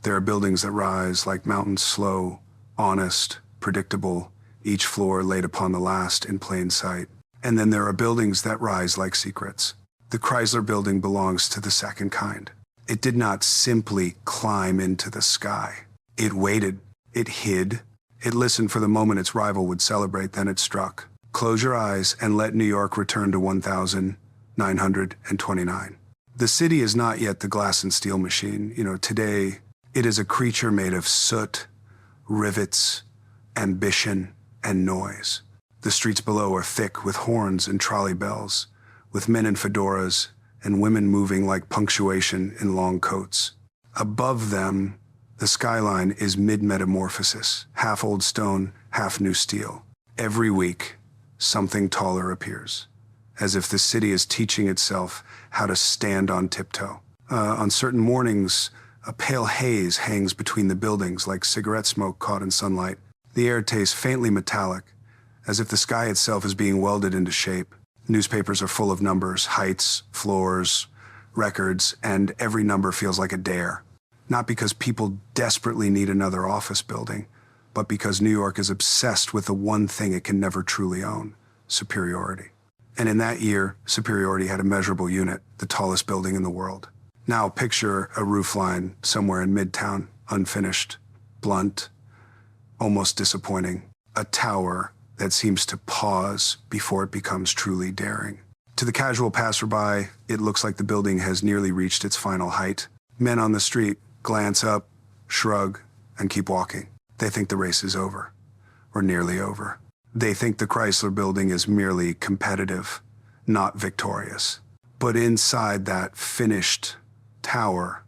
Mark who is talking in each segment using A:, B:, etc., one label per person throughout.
A: There are buildings that rise like mountains, slow, honest, predictable, each floor laid upon the last in plain sight. And then there are buildings that rise like secrets. The Chrysler Building belongs to the second kind. It did not simply climb into the sky. It waited, it hid, it listened for the moment its rival would celebrate, then it struck. Close your eyes and let New York return to 1929. The city is not yet the glass and steel machine. Today it is a creature made of soot, rivets, ambition, and noise. The streets below are thick with horns and trolley bells, with men in fedoras and women moving like punctuation in long coats. Above them, the skyline is mid-metamorphosis, half old stone, half new steel. Every week, something taller appears, as if the city is teaching itself how to stand on tiptoe. On certain mornings, a pale haze hangs between the buildings like cigarette smoke caught in sunlight. The air tastes faintly metallic, as if the sky itself is being welded into shape. Newspapers are full of numbers, heights, floors, records, and every number feels like a dare. Not because people desperately need another office building, but because New York is obsessed with the one thing it can never truly own: superiority. And in that year, superiority had a measurable unit, the tallest building in the world. Now picture a roofline somewhere in Midtown, unfinished, blunt, almost disappointing. A tower that seems to pause before it becomes truly daring. To the casual passerby, it looks like the building has nearly reached its final height. Men on the street glance up, shrug, and keep walking. They think the race is over, or nearly over. They think the Chrysler Building is merely competitive, not victorious. But inside that finished tower,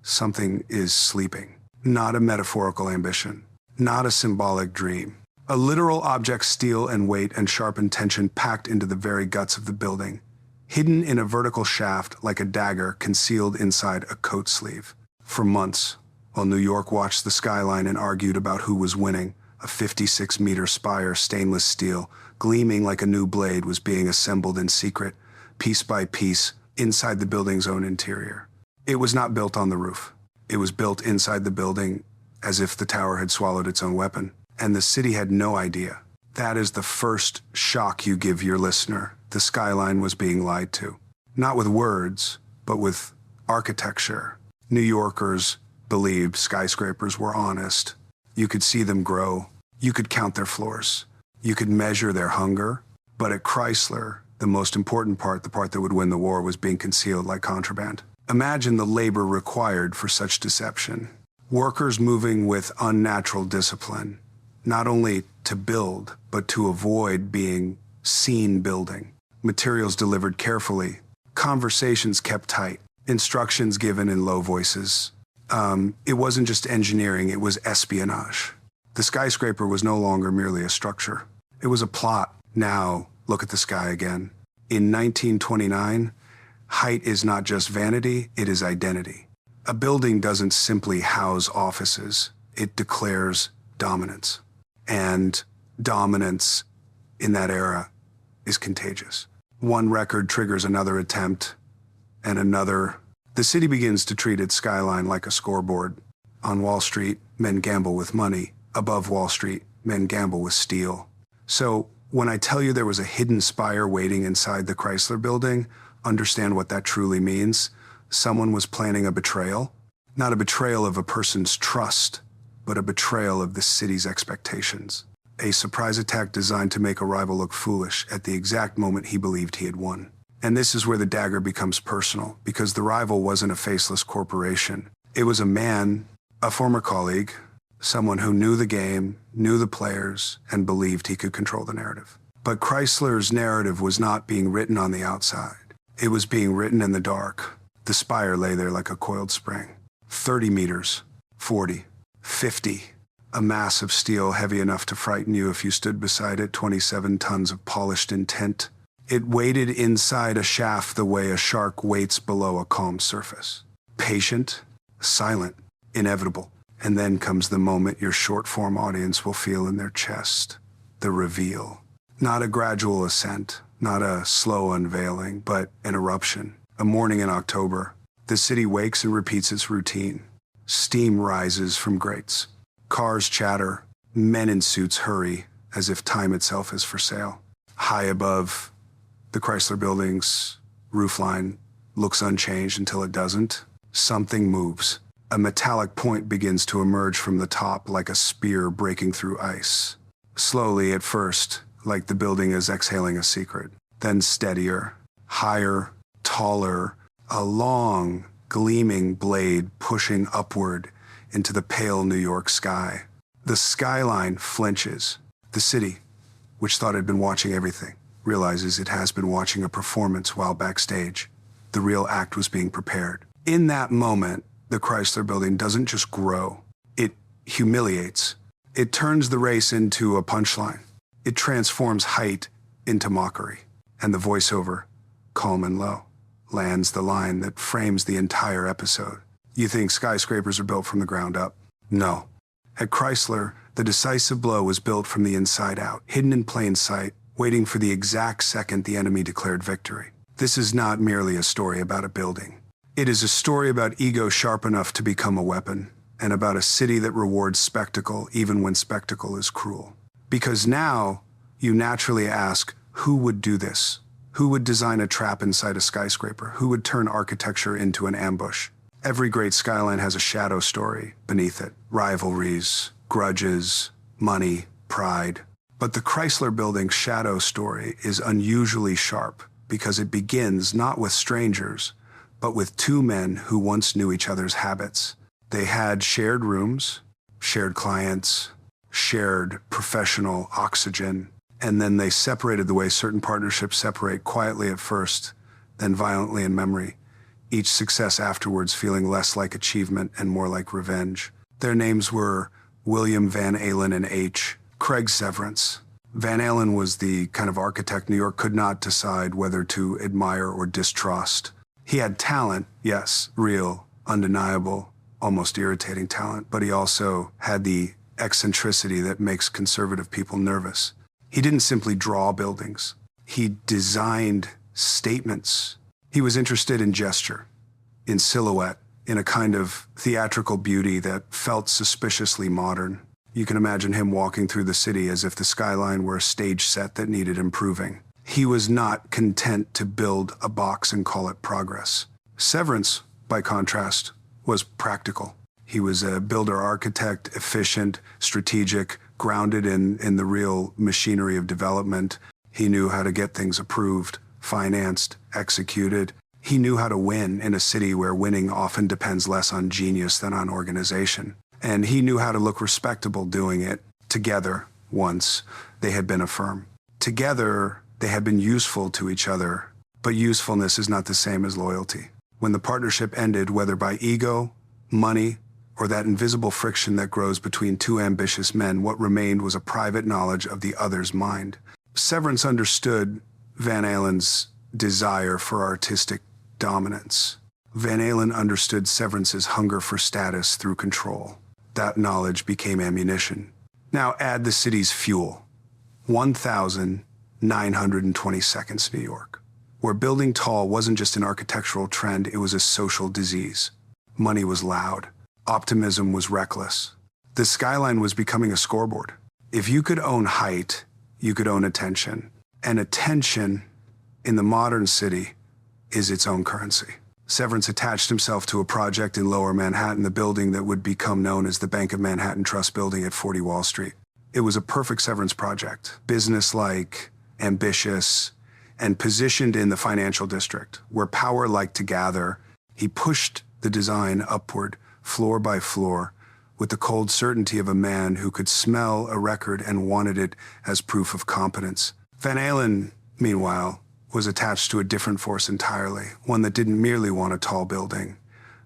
A: something is sleeping. Not a metaphorical ambition, not a symbolic dream. A literal object, steel and weight and sharpened tension packed into the very guts of the building, hidden in a vertical shaft like a dagger concealed inside a coat sleeve. For months, while New York watched the skyline and argued about who was winning, a 56-meter spire, stainless steel, gleaming like a new blade, was being assembled in secret, piece by piece, inside the building's own interior. It was not built on the roof. It was built inside the building, as if the tower had swallowed its own weapon. And the city had no idea. That is the first shock you give your listener. The skyline was being lied to. Not with words, but with architecture. New Yorkers believed skyscrapers were honest. You could see them grow. You could count their floors. You could measure their hunger. But at Chrysler, the most important part, the part that would win the war, was being concealed like contraband. Imagine the labor required for such deception. Workers moving with unnatural discipline, not only to build, but to avoid being seen building. Materials delivered carefully, conversations kept tight, instructions given in low voices. It wasn't just engineering, it was espionage. The skyscraper was no longer merely a structure. It was a plot. Now, look at the sky again. In 1929, height is not just vanity, it is identity. A building doesn't simply house offices, it declares dominance. And dominance in that era is contagious. One record triggers another attempt, and another. The city begins to treat its skyline like a scoreboard. On Wall Street, men gamble with money. Above Wall Street, men gamble with steel. So when I tell you there was a hidden spire waiting inside the Chrysler Building, understand what that truly means. Someone was planning a betrayal. Not a betrayal of a person's trust, but a betrayal of the city's expectations. A surprise attack designed to make a rival look foolish at the exact moment he believed he had won. And this is where the dagger becomes personal, because the rival wasn't a faceless corporation. It was a man, a former colleague, someone who knew the game, knew the players, and believed he could control the narrative. But Chrysler's narrative was not being written on the outside. It was being written in the dark. The spire lay there like a coiled spring. 30 meters, 40, 50. A mass of steel heavy enough to frighten you if you stood beside it, 27 tons of polished intent. It waited inside a shaft the way a shark waits below a calm surface. Patient, silent, inevitable. And then comes the moment your short-form audience will feel in their chest. The reveal. Not a gradual ascent, not a slow unveiling, but an eruption. A morning in October. The city wakes and repeats its routine. Steam rises from grates. Cars chatter. Men in suits hurry, as if time itself is for sale. High above, the Chrysler Building's roofline looks unchanged until it doesn't. Something moves. A metallic point begins to emerge from the top like a spear breaking through ice. Slowly at first, like the building is exhaling a secret. Then steadier, higher, taller, a long, gleaming blade pushing upward into the pale New York sky. The skyline flinches. The city, which thought it had been watching everything, realizes it has been watching a performance while backstage. The real act was being prepared. In that moment, the Chrysler Building doesn't just grow. It humiliates. It turns the race into a punchline. It transforms height into mockery. And the voiceover, calm and low, lands the line that frames the entire episode. You think skyscrapers are built from the ground up? No. At Chrysler, the decisive blow was built from the inside out, hidden in plain sight, waiting for the exact second the enemy declared victory. This is not merely a story about a building. It is a story about ego sharp enough to become a weapon, and about a city that rewards spectacle even when spectacle is cruel. Because now, you naturally ask, who would do this? Who would design a trap inside a skyscraper? Who would turn architecture into an ambush? Every great skyline has a shadow story beneath it. Rivalries, grudges, money, pride. But the Chrysler Building's shadow story is unusually sharp because it begins not with strangers, but with two men who once knew each other's habits. They had shared rooms, shared clients, shared professional oxygen, and then they separated the way certain partnerships separate, quietly at first, then violently in memory, each success afterwards feeling less like achievement and more like revenge. Their names were William Van Alen and H. Craig Severance. Van Alen was the kind of architect New York could not decide whether to admire or distrust. He had talent, yes, real, undeniable, almost irritating talent, but he also had the eccentricity that makes conservative people nervous. He didn't simply draw buildings. He designed statements. He was interested in gesture, in silhouette, in a kind of theatrical beauty that felt suspiciously modern. You can imagine him walking through the city as if the skyline were a stage set that needed improving. He was not content to build a box and call it progress. Severance, by contrast, was practical. He was a builder-architect, efficient, strategic, grounded in the real machinery of development. He knew how to get things approved, financed, executed. He knew how to win in a city where winning often depends less on genius than on organization. And he knew how to look respectable doing it. Together, once, they had been a firm. Together, they had been useful to each other. But usefulness is not the same as loyalty. When the partnership ended, whether by ego, money, or that invisible friction that grows between two ambitious men, what remained was a private knowledge of the other's mind. Severance understood Van Alen's desire for artistic dominance. Van Alen understood Severance's hunger for status through control. That knowledge became ammunition. Now add the city's fuel. 1,920 seconds, New York, where building tall wasn't just an architectural trend, it was a social disease. Money was loud. Optimism was reckless. The skyline was becoming a scoreboard. If you could own height, you could own attention. And attention, in the modern city, is its own currency. Severance attached himself to a project in Lower Manhattan, the building that would become known as the Bank of Manhattan Trust Building at 40 Wall Street. It was a perfect Severance project, businesslike, ambitious, and positioned in the financial district, where power liked to gather. He pushed the design upward, floor by floor, with the cold certainty of a man who could smell a record and wanted it as proof of competence. Van Alen, meanwhile, was attached to a different force entirely, one that didn't merely want a tall building,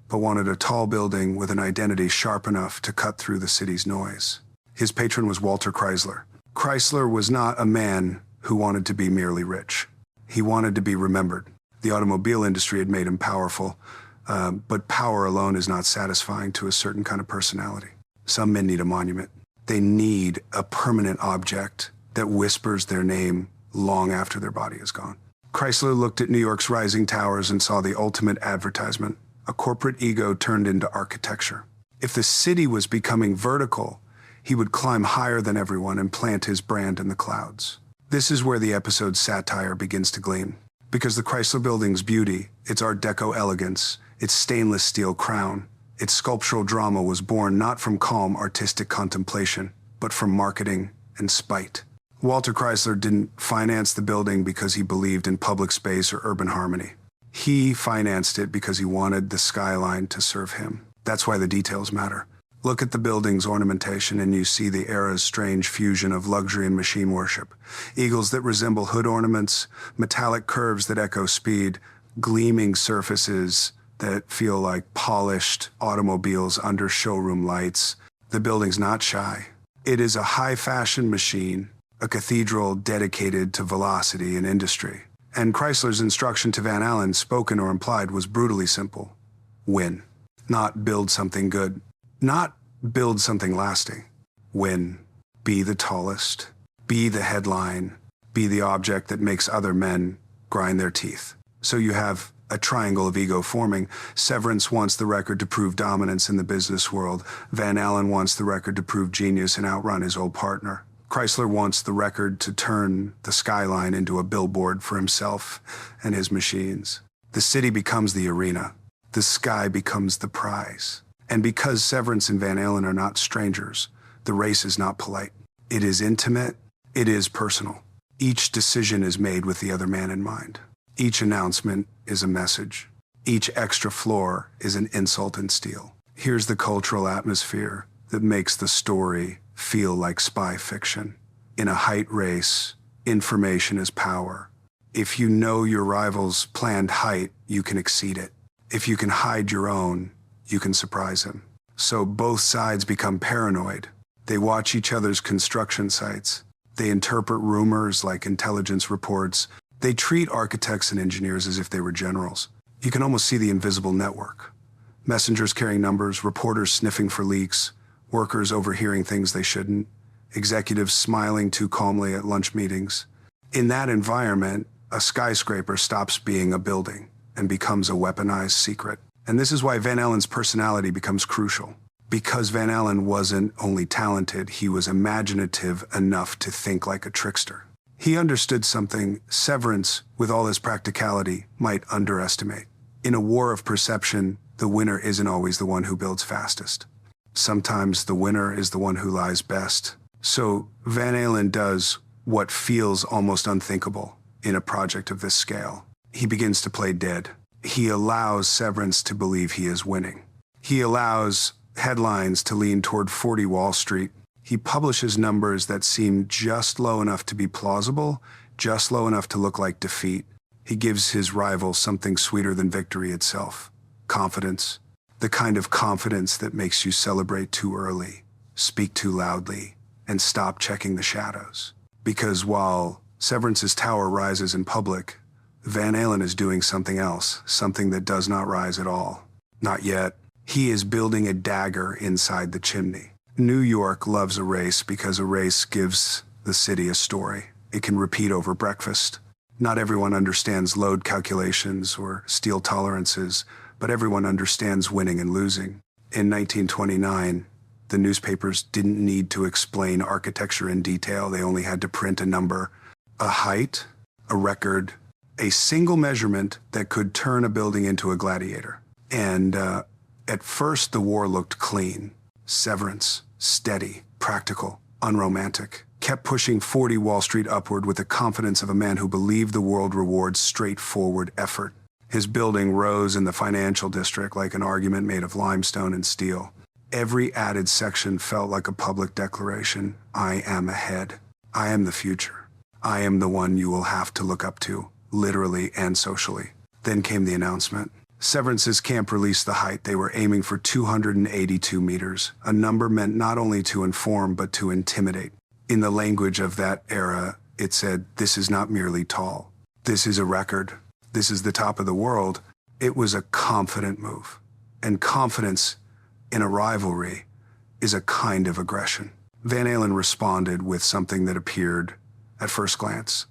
A: but wanted a tall building with an identity sharp enough to cut through the city's noise. His patron was Walter Chrysler. Chrysler was not a man who wanted to be merely rich. He wanted to be remembered. The automobile industry had made him powerful, but power alone is not satisfying to a certain kind of personality. Some men need a monument. They need a permanent object that whispers their name long after their body is gone. Chrysler looked at New York's rising towers and saw the ultimate advertisement, a corporate ego turned into architecture. If the city was becoming vertical, he would climb higher than everyone and plant his brand in the clouds. This is where the episode's satire begins to gleam. Because the Chrysler Building's beauty, its Art Deco elegance, its stainless steel crown, its sculptural drama was born not from calm artistic contemplation, but from marketing and spite. Walter Chrysler didn't finance the building because he believed in public space or urban harmony. He financed it because he wanted the skyline to serve him. That's why the details matter. Look at the building's ornamentation and you see the era's strange fusion of luxury and machine worship. Eagles that resemble hood ornaments, metallic curves that echo speed, gleaming surfaces that feel like polished automobiles under showroom lights. The building's not shy. It is a high-fashion machine, a cathedral dedicated to velocity and industry. And Chrysler's instruction to Van Alen, spoken or implied, was brutally simple. Win. Not build something good. Not build something lasting. Win. Be the tallest. Be the headline. Be the object that makes other men grind their teeth. So you have a triangle of ego forming. Severance wants the record to prove dominance in the business world. Van Alen wants the record to prove genius and outrun his old partner. Chrysler wants the record to turn the skyline into a billboard for himself and his machines. The city becomes the arena. The sky becomes the prize. And because Severance and Van Alen are not strangers, the race is not polite. It is intimate. It is personal. Each decision is made with the other man in mind. Each announcement is a message. Each extra floor is an insult in steel. Here's the cultural atmosphere that makes the story feel like spy fiction. In a height race, information is power. If you know your rival's planned height, you can exceed it. If you can hide your own, you can surprise him. So both sides become paranoid. They watch each other's construction sites. They interpret rumors like intelligence reports. They treat architects and engineers as if they were generals. You can almost see the invisible network. Messengers carrying numbers, reporters sniffing for leaks, workers overhearing things they shouldn't, executives smiling too calmly at lunch meetings. In that environment, a skyscraper stops being a building and becomes a weaponized secret. And this is why Van Alen's personality becomes crucial. Because Van Alen wasn't only talented, he was imaginative enough to think like a trickster. He understood something Severance, with all his practicality, might underestimate. In a war of perception, the winner isn't always the one who builds fastest. Sometimes the winner is the one who lies best. So Van Alen does what feels almost unthinkable in a project of this scale. He begins to play dead. He allows Severance to believe he is winning. He allows headlines to lean toward 40 Wall Street. He publishes numbers that seem just low enough to be plausible, just low enough to look like defeat. He gives his rival something sweeter than victory itself. Confidence. The kind of confidence that makes you celebrate too early, speak too loudly, and stop checking the shadows. Because while Severance's tower rises in public, Van Alen is doing something else, something that does not rise at all. Not yet. He is building a dagger inside the chimney. New York loves a race because a race gives the city a story. It can repeat over breakfast. Not everyone understands load calculations or steel tolerances, but everyone understands winning and losing. In 1929, the newspapers didn't need to explain architecture in detail. They only had to print a number, a height, a record, a single measurement that could turn a building into a gladiator. And at first, the war looked clean. Severance, steady, practical, unromantic, kept pushing 40 Wall Street upward with the confidence of a man who believed the world rewards straightforward effort. His building rose in the financial district like an argument made of limestone and steel. Every added section felt like a public declaration. I am ahead. I am the future. I am the one you will have to look up to, literally and socially. Then came the announcement. Severance's camp released the height. They were aiming for 282 meters, a number meant not only to inform but to intimidate. In the language of that era, it said, this is not merely tall. This is a record. This is the top of the world. It was a confident move. And confidence in a rivalry is a kind of aggression. Van Alen responded with something that appeared, at first glance,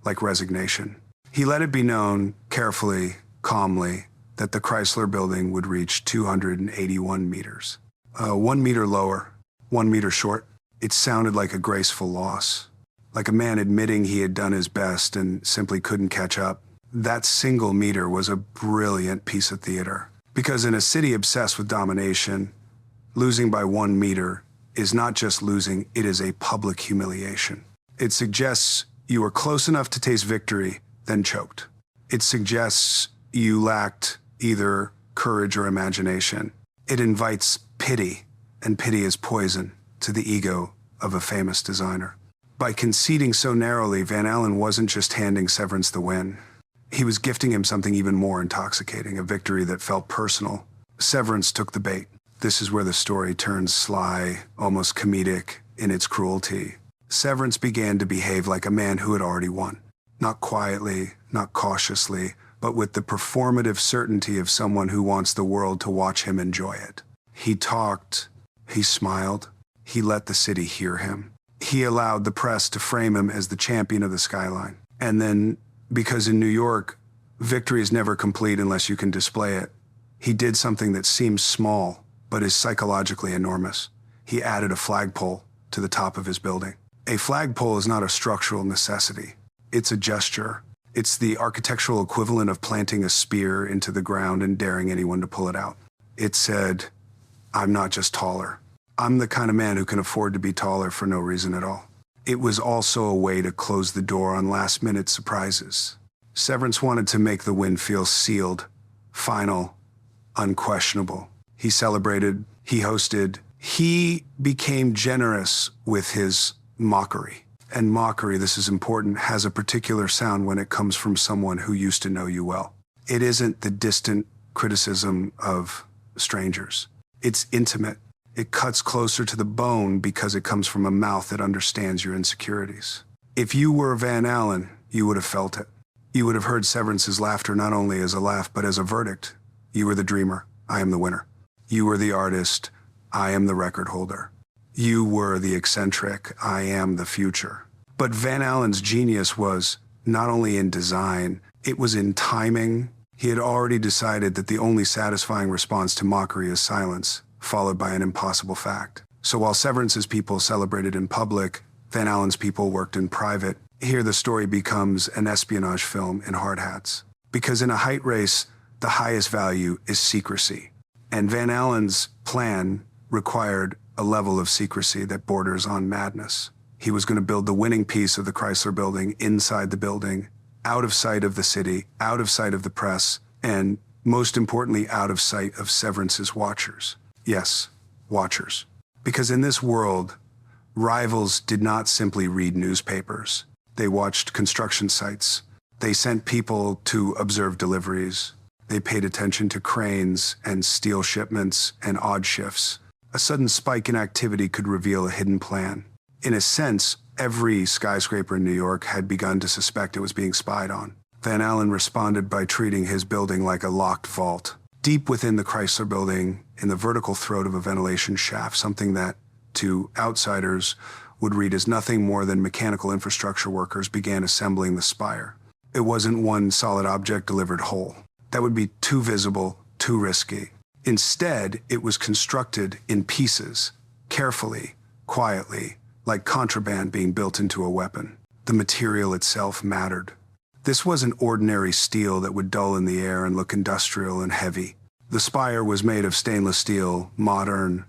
A: like resignation. He let it be known, carefully, calmly, that the Chrysler Building would reach 281 meters. 1 meter lower, 1 meter short. It sounded like a graceful loss, like a man admitting he had done his best and simply couldn't catch up. That single meter was a brilliant piece of theater, because in a city obsessed with domination, losing by 1 meter is not just losing, it is a public humiliation. It suggests you were close enough to taste victory, then choked. It suggests you lacked either courage or imagination. It invites pity, and pity is poison to the ego of a famous designer. By conceding so narrowly, Van Alen wasn't just handing Severance the win. He was gifting him something even more intoxicating, a victory that felt personal. Severance took the bait. This is where the story turns sly, almost comedic in its cruelty. Severance began to behave like a man who had already won. Not quietly, not cautiously, but with the performative certainty of someone who wants the world to watch him enjoy it. He talked, he smiled, he let the city hear him. He allowed the press to frame him as the champion of the skyline. And then, because in New York, victory is never complete unless you can display it, he did something that seems small, but is psychologically enormous. He added a flagpole to the top of his building. A flagpole is not a structural necessity. It's a gesture. It's the architectural equivalent of planting a spear into the ground and daring anyone to pull it out. It said, I'm not just taller. I'm the kind of man who can afford to be taller for no reason at all. It was also a way to close the door on last-minute surprises. Severance wanted to make the win feel sealed, final, unquestionable. He celebrated, he hosted, he became generous with his mockery. And mockery, this is important, has a particular sound when it comes from someone who used to know you well. It isn't the distant criticism of strangers. It's intimate. It cuts closer to the bone because it comes from a mouth that understands your insecurities. If you were Van Alen, you would have felt it. You would have heard Severance's laughter not only as a laugh, but as a verdict. You were the dreamer. I am the winner. You were the artist. I am the record holder. You were the eccentric. I am the future. But Van Alen's genius was not only in design, it was in timing. He had already decided that the only satisfying response to mockery is silence, followed by an impossible fact. So while Severance's people celebrated in public, Van Alen's people worked in private. Here the story becomes an espionage film in hard hats. Because in a height race, the highest value is secrecy. And Van Alen's plan required a level of secrecy that borders on madness. He was going to build the winning piece of the Chrysler Building inside the building, out of sight of the city, out of sight of the press, and most importantly, out of sight of Severance's watchers. Yes, watchers. Because in this world, rivals did not simply read newspapers. They watched construction sites. They sent people to observe deliveries. They paid attention to cranes and steel shipments and odd shifts. A sudden spike in activity could reveal a hidden plan. In a sense, every skyscraper in New York had begun to suspect it was being spied on. Van Alen responded by treating his building like a locked vault. Deep within the Chrysler Building, in the vertical throat of a ventilation shaft, something that, to outsiders, would read as nothing more than mechanical infrastructure workers began assembling the spire. It wasn't one solid object delivered whole. That would be too visible, too risky. Instead, it was constructed in pieces, carefully, quietly, like contraband being built into a weapon. The material itself mattered. This wasn't ordinary steel that would dull in the air and look industrial and heavy. The spire was made of stainless steel, modern,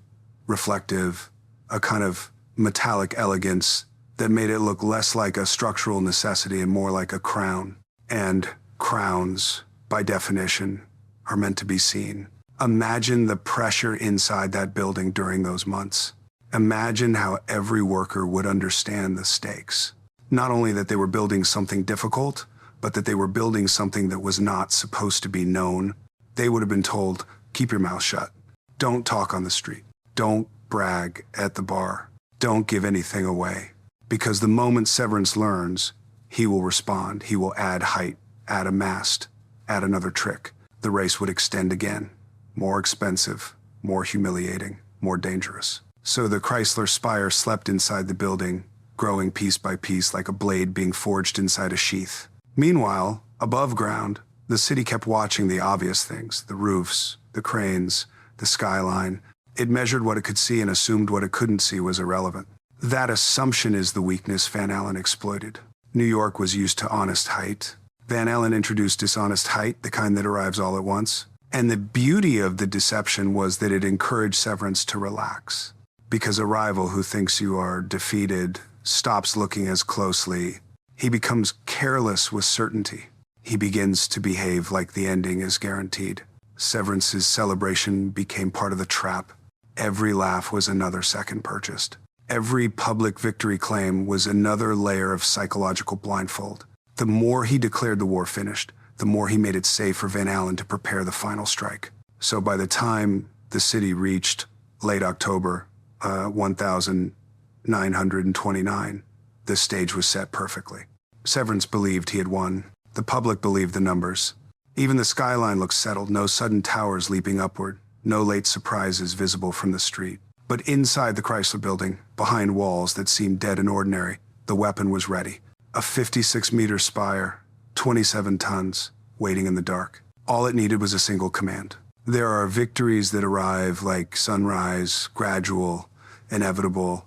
A: reflective, a kind of metallic elegance that made it look less like a structural necessity and more like a crown. And crowns, by definition, are meant to be seen. Imagine the pressure inside that building during those months. Imagine how every worker would understand the stakes. Not only that they were building something difficult, but that they were building something that was not supposed to be known. They would have been told, keep your mouth shut. Don't talk on the street. Don't brag at the bar. Don't give anything away. Because the moment Severance learns, he will respond. He will add height, add a mast, add another trick. The race would extend again. More expensive, more humiliating, more dangerous. So the Chrysler spire slept inside the building, growing piece by piece like a blade being forged inside a sheath. Meanwhile, above ground, the city kept watching the obvious things, the roofs, the cranes, the skyline. It measured what it could see and assumed what it couldn't see was irrelevant. That assumption is the weakness Van Alen exploited. New York was used to honest height. Van Alen introduced dishonest height, the kind that arrives all at once. And the beauty of the deception was that it encouraged Severance to relax. Because a rival who thinks you are defeated stops looking as closely. He becomes careless with certainty. He begins to behave like the ending is guaranteed. Severance's celebration became part of the trap. Every laugh was another second purchased. Every public victory claim was another layer of psychological blindfold. The more he declared the war finished, the more he made it safe for Van Alen to prepare the final strike. So by the time the city reached late October 1929, the stage was set perfectly. Severance believed he had won. The public believed the numbers. Even the skyline looked settled, no sudden towers leaping upward, no late surprises visible from the street. But inside the Chrysler Building, behind walls that seemed dead and ordinary, the weapon was ready. A 56-meter spire, 27 tons, waiting in the dark. All it needed was a single command. There are victories that arrive like sunrise, gradual, inevitable,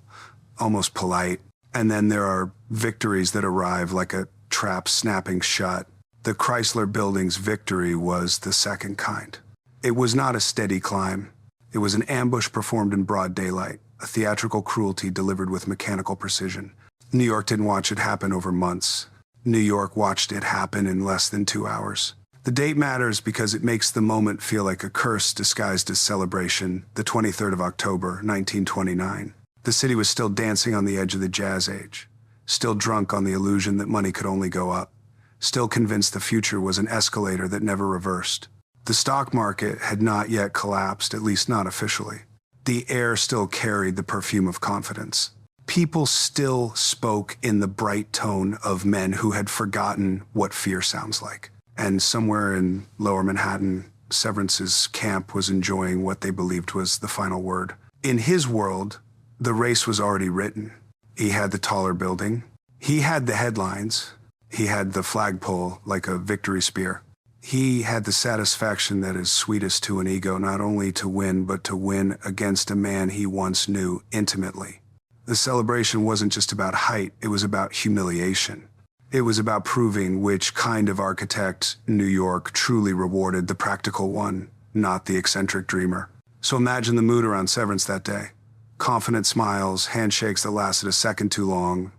A: almost polite. And then there are victories that arrive like a trap snapping shut. The Chrysler Building's victory was the second kind. It was not a steady climb. It was an ambush performed in broad daylight, a theatrical cruelty delivered with mechanical precision. New York didn't watch it happen over months. New York watched it happen in less than 2 hours. The date matters because it makes the moment feel like a curse disguised as celebration, the 23rd of October, 1929. The city was still dancing on the edge of the jazz age, still drunk on the illusion that money could only go up, still convinced the future was an escalator that never reversed. The stock market had not yet collapsed, at least not officially. The air still carried the perfume of confidence. People still spoke in the bright tone of men who had forgotten what fear sounds like. And somewhere in Lower Manhattan, Severance's camp was enjoying what they believed was the final word. In his world, the race was already written. He had the taller building. He had the headlines. He had the flagpole like a victory spear. He had the satisfaction that is sweetest to an ego, not only to win, but to win against a man he once knew intimately. The celebration wasn't just about height, it was about humiliation. It was about proving which kind of architect New York truly rewarded, the practical one, not the eccentric dreamer. So imagine the mood around Severance that day. Confident smiles, handshakes that lasted a second too long,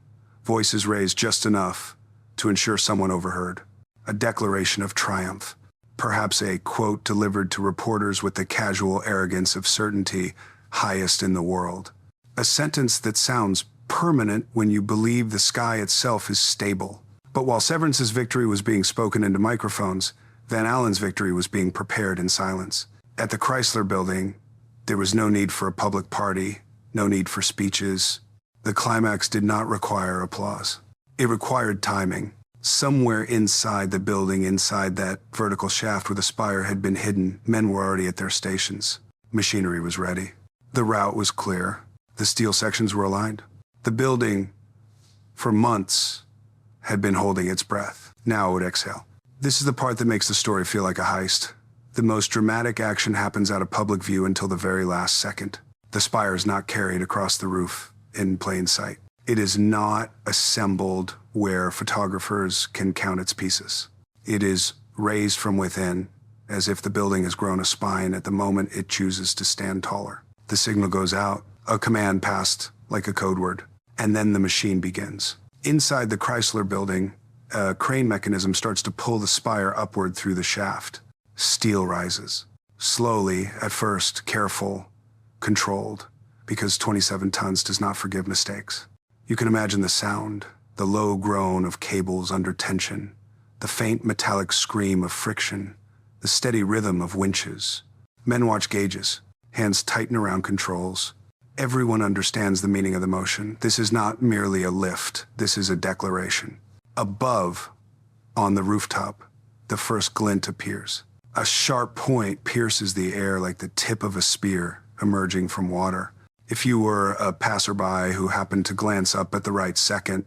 A: voices raised just enough to ensure someone overheard. A declaration of triumph. Perhaps a quote delivered to reporters with the casual arrogance of certainty, highest in the world. A sentence that sounds permanent when you believe the sky itself is stable. But while Severance's victory was being spoken into microphones, Van Alen's victory was being prepared in silence. At the Chrysler Building, there was no need for a public party, no need for speeches. The climax did not require applause. It required timing. Somewhere inside the building, inside that vertical shaft where the spire had been hidden, men were already at their stations. Machinery was ready. The route was clear. The steel sections were aligned. The building, for months, had been holding its breath. Now it would exhale. This is the part that makes the story feel like a heist. The most dramatic action happens out of public view until the very last second. The spire is not carried across the roof in plain sight. It is not assembled where photographers can count its pieces. It is raised from within, as if the building has grown a spine at the moment it chooses to stand taller. The signal goes out, a command passed like a code word, and then the machine begins. Inside the Chrysler Building, a crane mechanism starts to pull the spire upward through the shaft. Steel rises. Slowly, at first, careful, controlled, because 27 tons does not forgive mistakes. You can imagine the sound, the low groan of cables under tension, the faint metallic scream of friction, the steady rhythm of winches. Men watch gauges, hands tighten around controls. Everyone understands the meaning of the motion. This is not merely a lift, this is a declaration. Above, on the rooftop, the first glint appears. A sharp point pierces the air like the tip of a spear emerging from water. If you were a passerby who happened to glance up at the right second,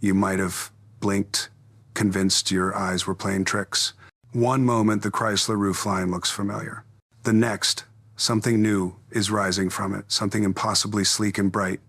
A: you might have blinked, convinced your eyes were playing tricks. One moment, the Chrysler roofline looks familiar. The next, Something new is rising from it, something impossibly sleek and bright,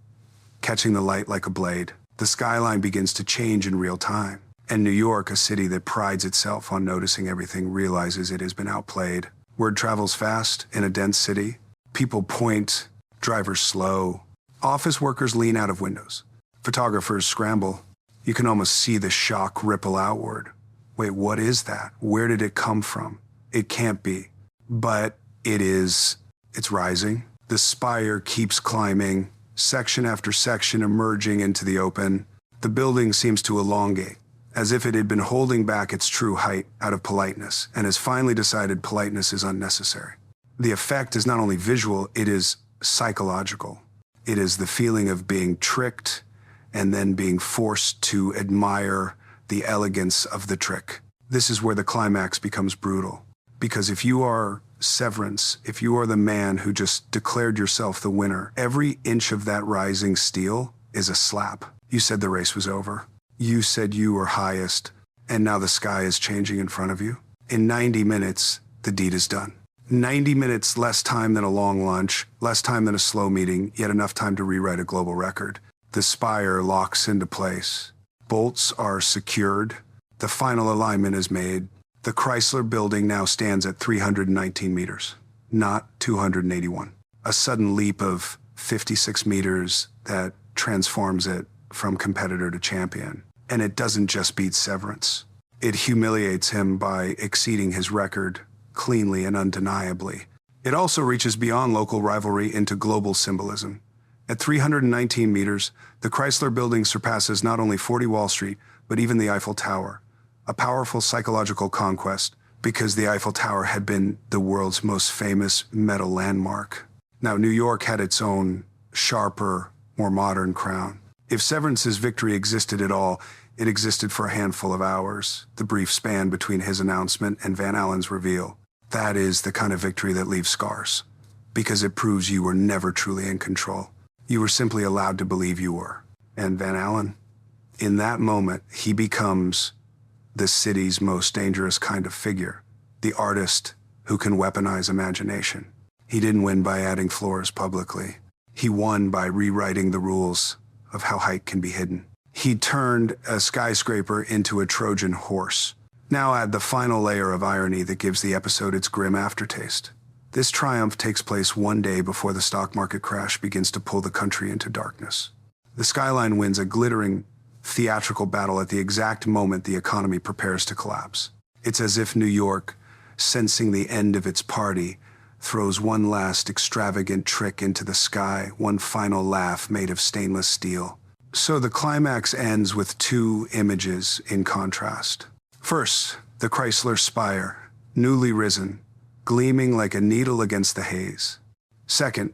A: catching the light like a blade. The skyline begins to change in real time. And New York, a city that prides itself on noticing everything, realizes it has been outplayed. Word travels fast in a dense city. People point, drivers slow. Office workers lean out of windows. Photographers scramble. You can almost see the shock ripple outward. Wait, what is that? Where did it come from? It can't be. But it is. It's rising. The spire keeps climbing, section after section emerging into the open. The building seems to elongate, as if it had been holding back its true height out of politeness, and has finally decided politeness is unnecessary. The effect is not only visual, it is psychological. It is the feeling of being tricked and then being forced to admire the elegance of the trick. This is where the climax becomes brutal. Because if you are Severance, if you are the man who just declared yourself the winner, every inch of that rising steel is a slap. You said the race was over. You said you were highest, and now the sky is changing in front of you. In 90 minutes, the deed is done. 90 minutes, less time than a long lunch, less time than a slow meeting, yet enough time to rewrite a global record. The spire locks into place. Bolts are secured. The final alignment is made. The Chrysler Building now stands at 319 meters, not 281. A sudden leap of 56 meters that transforms it from competitor to champion. And it doesn't just beat Severance. It humiliates him by exceeding his record cleanly and undeniably. It also reaches beyond local rivalry into global symbolism. At 319 meters, the Chrysler Building surpasses not only 40 Wall Street, but even the Eiffel Tower. A powerful psychological conquest, because the Eiffel Tower had been the world's most famous metal landmark. Now, New York had its own sharper, more modern crown. If Severance's victory existed at all, it existed for a handful of hours, the brief span between his announcement and Van Alen's reveal. That is the kind of victory that leaves scars, because it proves you were never truly in control. You were simply allowed to believe you were. And Van Alen, in that moment, he becomes the city's most dangerous kind of figure, the artist who can weaponize imagination. He didn't win by adding floors publicly. He won by rewriting the rules of how height can be hidden. He turned a skyscraper into a Trojan horse. Now add the final layer of irony that gives the episode its grim aftertaste. This triumph takes place one day before the stock market crash begins to pull the country into darkness. The skyline wins a glittering theatrical battle at the exact moment the economy prepares to collapse. It's as if New York, sensing the end of its party, throws one last extravagant trick into the sky, one final laugh made of stainless steel. So the climax ends with two images in contrast. First, the Chrysler spire, newly risen, gleaming like a needle against the haze. Second,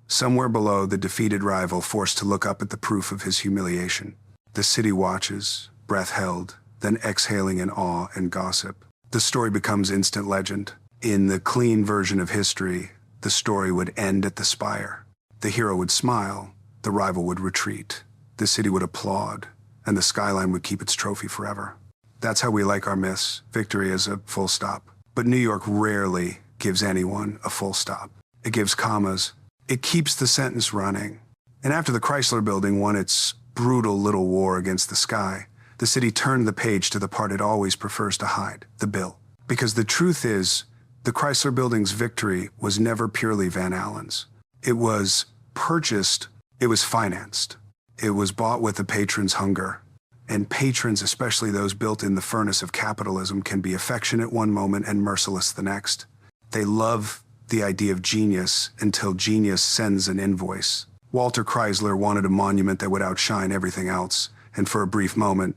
A: somewhere below, the defeated rival forced to look up at the proof of his humiliation. The city watches, breath held, then exhaling in awe and gossip. The story becomes instant legend. In the clean version of history, the story would end at the spire. The hero would smile, the rival would retreat, the city would applaud, and the skyline would keep its trophy forever. That's how we like our myths. Victory is a full stop. But New York rarely gives anyone a full stop. It gives commas. It keeps the sentence running. And after the Chrysler Building won its brutal little war against the sky, the city turned the page to the part it always prefers to hide, the bill. Because the truth is, the Chrysler Building's victory was never purely Van Alen's. It was purchased, it was financed. It was bought with the patron's hunger. And patrons, especially those built in the furnace of capitalism, can be affectionate one moment and merciless the next. They love the idea of genius until genius sends an invoice. Walter Chrysler wanted a monument that would outshine everything else, and for a brief moment,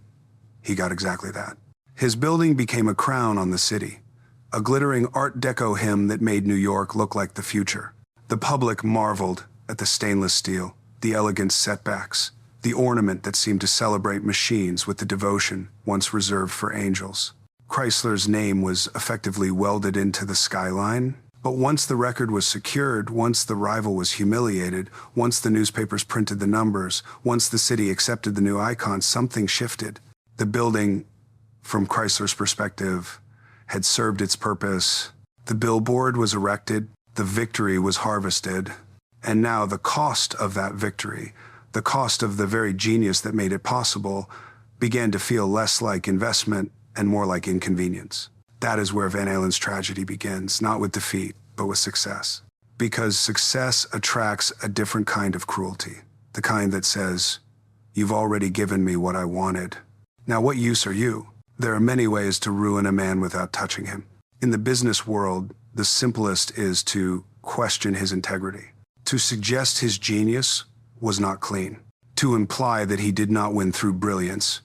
A: he got exactly that. His building became a crown on the city, a glittering Art Deco hymn that made New York look like the future. The public marveled at the stainless steel, the elegant setbacks, the ornament that seemed to celebrate machines with the devotion once reserved for angels. Chrysler's name was effectively welded into the skyline. But once the record was secured, once the rival was humiliated, once the newspapers printed the numbers, once the city accepted the new icon, something shifted. The building, from Chrysler's perspective, had served its purpose. The billboard was erected, The victory was harvested, and now the cost of that victory, the cost of the very genius that made it possible, began to feel less like investment and more like inconvenience. That is where Van Alen's tragedy begins, not with defeat, but with success. Because success attracts a different kind of cruelty, the kind that says, "You've already given me what I wanted. Now what use are you?" There are many ways to ruin a man without touching him. In the business world, the simplest is to question his integrity. To suggest his genius was not clean. To imply that he did not win through brilliance,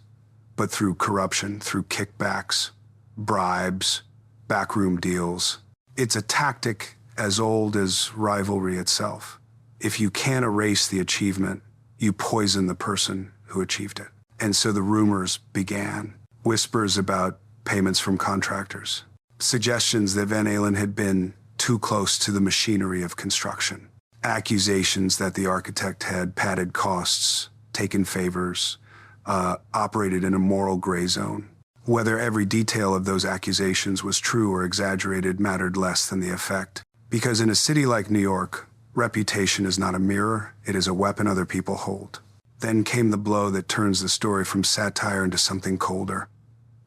A: but through corruption, through kickbacks, bribes, backroom deals. It's a tactic as old as rivalry itself. If you can't erase the achievement, you poison the person who achieved it. And so the rumors began. Whispers about payments from contractors. Suggestions that Van Alen had been too close to the machinery of construction. Accusations that the architect had padded costs, taken favors, operated in a moral gray zone. Whether every detail of those accusations was true or exaggerated mattered less than the effect. Because in a city like New York, reputation is not a mirror, it is a weapon other people hold. Then came the blow that turns the story from satire into something colder.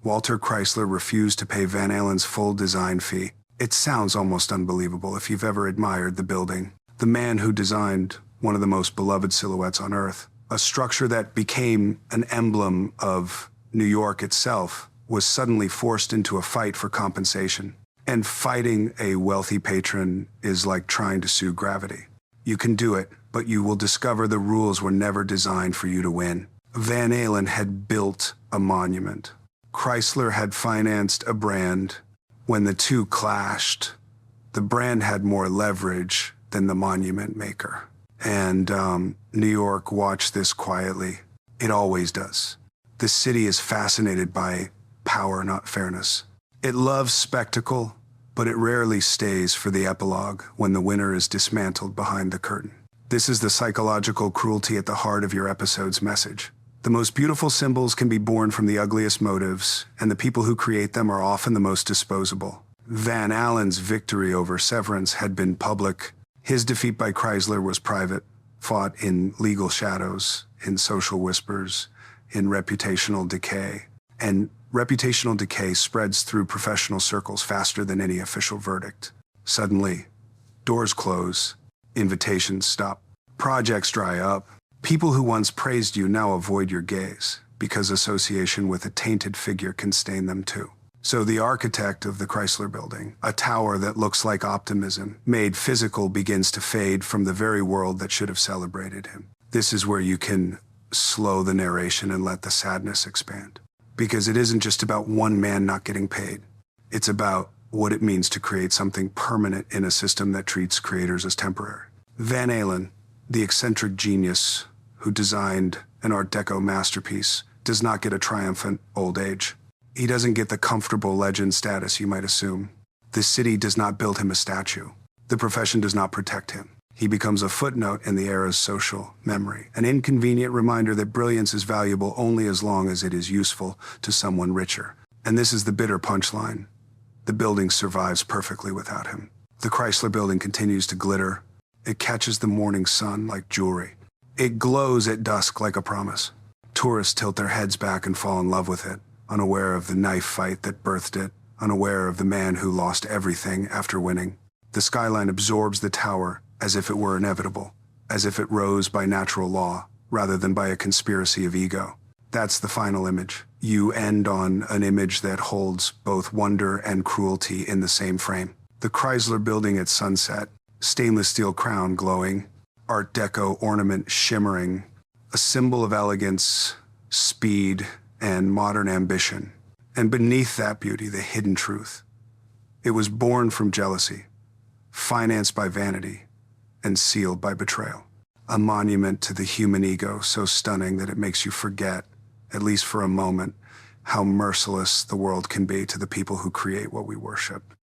A: Walter Chrysler refused to pay Van Alen's full design fee. It sounds almost unbelievable if you've ever admired the building. The man who designed one of the most beloved silhouettes on Earth, a structure that became an emblem of New York itself, was suddenly forced into a fight for compensation. And fighting a wealthy patron is like trying to sue gravity. You can do it, but you will discover the rules were never designed for you to win. Van Alen had built a monument. Chrysler had financed a brand. When the two clashed, the brand had more leverage than the monument maker. And New York watched this quietly. It always does. The city is fascinated by power, not fairness. It loves spectacle, but it rarely stays for the epilogue when the winner is dismantled behind the curtain. This is the psychological cruelty at the heart of your episode's message. The most beautiful symbols can be born from the ugliest motives, and the people who create them are often the most disposable. Van Alen's victory over Severance had been public. His defeat by Chrysler was private, fought in legal shadows, in social whispers, in reputational decay. And reputational decay spreads through professional circles faster than any official verdict. Suddenly, doors close, invitations stop, projects dry up. People who once praised you now avoid your gaze, because association with a tainted figure can stain them too. So the architect of the Chrysler Building, a tower that looks like optimism, made physical, begins to fade from the very world that should have celebrated him. This is where you can slow the narration and let the sadness expand. Because it isn't just about one man not getting paid. It's about what it means to create something permanent in a system that treats creators as temporary. Van Alen, the eccentric genius who designed an Art Deco masterpiece, does not get a triumphant old age. He doesn't get the comfortable legend status you might assume. The city does not build him a statue. The profession does not protect him. He becomes a footnote in the era's social memory, an inconvenient reminder that brilliance is valuable only as long as it is useful to someone richer. And this is the bitter punchline. The building survives perfectly without him. The Chrysler Building continues to glitter. It catches the morning sun like jewelry. It glows at dusk like a promise. Tourists tilt their heads back and fall in love with it, unaware of the knife fight that birthed it, unaware of the man who lost everything after winning. The skyline absorbs the tower as if it were inevitable, as if it rose by natural law, rather than by a conspiracy of ego. That's the final image. You end on an image that holds both wonder and cruelty in the same frame. The Chrysler Building at sunset, stainless steel crown glowing, Art Deco ornament shimmering, a symbol of elegance, speed, and modern ambition. And beneath that beauty, the hidden truth. It was born from jealousy, financed by vanity, and sealed by betrayal. A monument to the human ego so stunning that it makes you forget, at least for a moment, how merciless the world can be to the people who create what we worship.